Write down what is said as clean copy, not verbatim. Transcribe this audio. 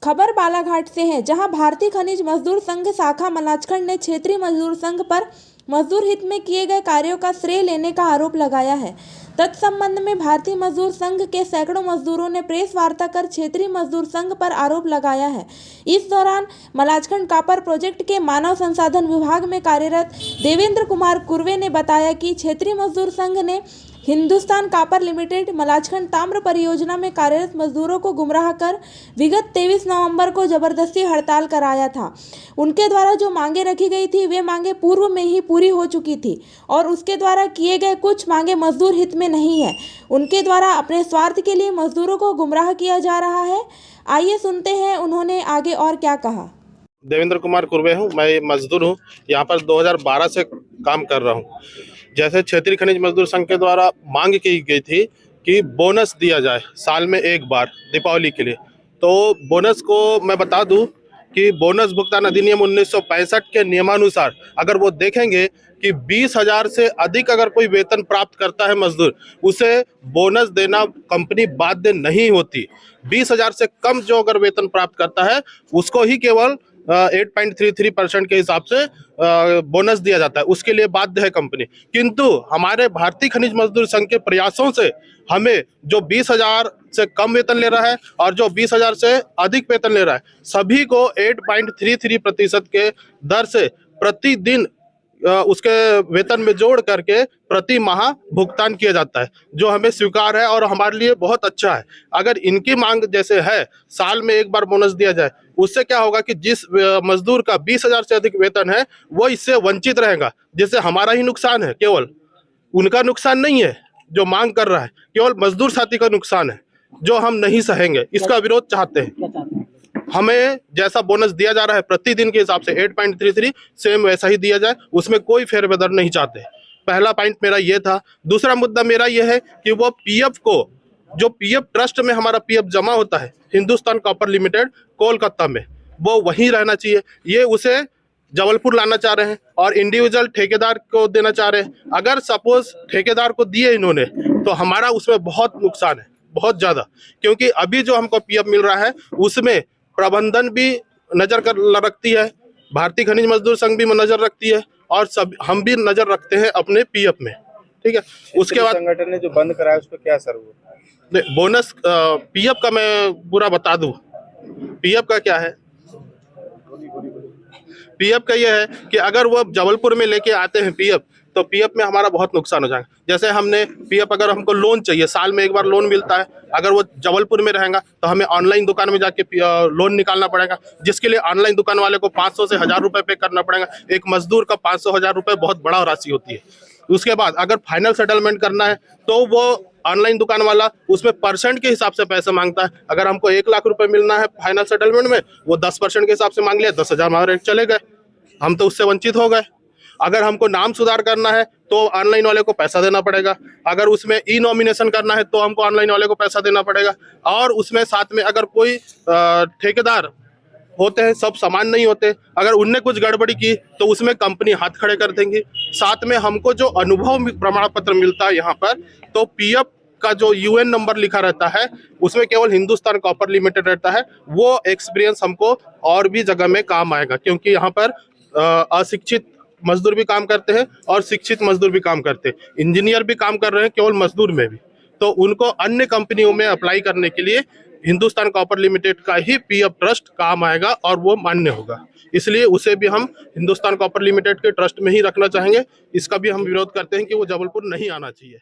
खबर बालाघाट से है, जहां भारतीय खनिज मजदूर संघ शाखा मलाजखंड ने क्षेत्रीय मजदूर संघ पर मजदूर हित में किए गए कार्यों का श्रेय लेने का आरोप लगाया है। तत्संबंध में भारतीय मजदूर संघ के सैकड़ों मजदूरों ने प्रेस वार्ता कर क्षेत्रीय मजदूर संघ पर आरोप लगाया है। इस दौरान मलाजखंड कॉपर प्रोजेक्ट के मानव संसाधन विभाग में कार्यरत देवेंद्र कुमार कुर्वे ने बताया कि क्षेत्रीय मजदूर संघ ने हिंदुस्तान कॉपर लिमिटेड मलाजखंड ताम्र परियोजना में कार्यरत मजदूरों को गुमराह कर विगत 23 नवंबर को जबरदस्ती हड़ताल कराया था। उनके द्वारा जो मांगे रखी गई थी वे मांगे पूर्व में ही पूरी हो चुकी थी और उसके द्वारा किए गए कुछ मांगे मजदूर हित में नहीं है। उनके द्वारा अपने स्वार्थ के लिए मजदूरों को गुमराह किया जा रहा है। आइए सुनते हैं उन्होंने आगे और क्या कहा। देवेंद्र कुमार कुर्वे हूँ, मैं मजदूर हूँ। यहाँ पर 2012 से काम कर रहा हूँ। जैसे क्षेत्रीय खनिज मजदूर संघ के द्वारा मांग की गई थी कि बोनस दिया जाए साल में एक बार दीपावली के लिए, तो बोनस को मैं बता दूं कि बोनस भुगतान अधिनियम 1965 के नियमानुसार अगर वो देखेंगे कि 20,000 से अधिक अगर कोई वेतन प्राप्त करता है मजदूर, उसे बोनस देना कंपनी बाध्य नहीं होती। 20,000 से कम जो अगर वेतन प्राप्त करता है उसको ही केवल 8.33% के हिसाब से बोनस दिया जाता है, उसके लिए बाध्य है कंपनी। किंतु हमारे भारतीय खनिज मजदूर संघ के प्रयासों से हमें जो 20,000 से कम वेतन ले रहा है और जो 20,000 से अधिक वेतन ले रहा है, सभी को 8.33% के दर से प्रतिदिन उसके वेतन में जोड़ करके प्रति माह भुगतान किया जाता है, जो हमें स्वीकार है और हमारे लिए बहुत अच्छा है। अगर इनकी मांग जैसे है साल में एक बार बोनस दिया जाए, उससे क्या होगा कि जिस मजदूर का 20,000 से अधिक वेतन है वो इससे वंचित रहेगा, जिससे हमारा ही नुकसान है, केवल उनका नुकसान नहीं है जो मांग कर रहा है, केवल मजदूर साथी का नुकसान है जो हम नहीं सहेंगे। इसका विरोध चाहते हैं। हमें जैसा बोनस दिया जा रहा है प्रतिदिन के हिसाब से 8.33 सेम वैसा ही दिया जाए, उसमें कोई फेरबदल नहीं चाहते। पहला पॉइंट मेरा ये था। दूसरा मुद्दा मेरा ये है कि वो पीएफ को, जो पीएफ ट्रस्ट में हमारा पीएफ जमा होता है हिंदुस्तान कॉपर लिमिटेड कोलकाता में, वो वहीं रहना चाहिए। ये उसे जबलपुर लाना चाह रहे हैं और इंडिविजुअल ठेकेदार को देना चाह रहे हैं। अगर सपोज ठेकेदार को दिए इन्होंने तो हमारा उसमें बहुत नुकसान है, बहुत ज्यादा, क्योंकि अभी जो हमको पीएफ मिल रहा है उसमें प्रबंधन भी नजर रखती है, भारतीय खनिज मजदूर संघ भी नजर रखती है और सब हम भी नजर रखते हैं अपने पीएफ में। ठीक है, उसके बाद संगठन ने जो बंद कराया उस पर क्या असर हुआ? बोनस पीएफ का मैं पूरा बता दूं। पीएफ का क्या है? पीएफ का यह है कि अगर वो जबलपुर में लेके आते हैं पीएफ, तो पीएफ में हमारा बहुत नुकसान हो जाएगा। जैसे हमने पीएफ, अगर हमको लोन चाहिए, साल में एक बार लोन मिलता है, अगर वो जबलपुर में रहेगा तो हमें ऑनलाइन दुकान में जाके लोन निकालना पड़ेगा, जिसके लिए ऑनलाइन दुकान वाले को 500 से 1,000 रुपए पे करना पड़ेगा। एक मजदूर का 500-1,000 रुपए बहुत बड़ा राशि होती है। उसके बाद अगर फाइनल सेटलमेंट करना है तो वो ऑनलाइन दुकान वाला उसमें परसेंट के हिसाब से पैसा मांगता है। अगर हमको 1 लाख रुपए मिलना है फाइनल सेटलमेंट में, वो 10% के हिसाब से मांग लिया, 10,000 हमारे चले गए, हम तो उससे वंचित हो गए। अगर हमको नाम सुधार करना है तो ऑनलाइन वाले को पैसा देना पड़ेगा। अगर उसमें ई नॉमिनेशन करना है तो हमको ऑनलाइन वाले को पैसा देना पड़ेगा। और उसमें साथ में अगर कोई ठेकेदार होते हैं, सब समान नहीं होते, अगर उनने कुछ गड़बड़ी की तो उसमें कंपनी हाथ खड़े कर देंगी। साथ में हमको जो अनुभव प्रमाण पत्र मिलता है यहाँ पर, तो पीएफ का जो यूएन नंबर लिखा रहता है उसमें केवल हिंदुस्तान कॉपर लिमिटेड रहता है। वो एक्सपीरियंस हमको और भी जगह में काम आएगा, क्योंकि यहाँ पर अशिक्षित मजदूर भी काम करते हैं और शिक्षित मजदूर भी काम करते हैं, इंजीनियर भी काम कर रहे हैं, केवल मजदूर में भी। तो उनको अन्य कंपनियों में अप्लाई करने के लिए हिंदुस्तान कॉपर लिमिटेड का ही पीएफ ट्रस्ट काम आएगा और वो मान्य होगा। इसलिए उसे भी हम हिंदुस्तान कॉपर लिमिटेड के ट्रस्ट में ही रखना चाहेंगे। इसका भी हम विरोध करते हैं कि वो जबलपुर नहीं आना चाहिए।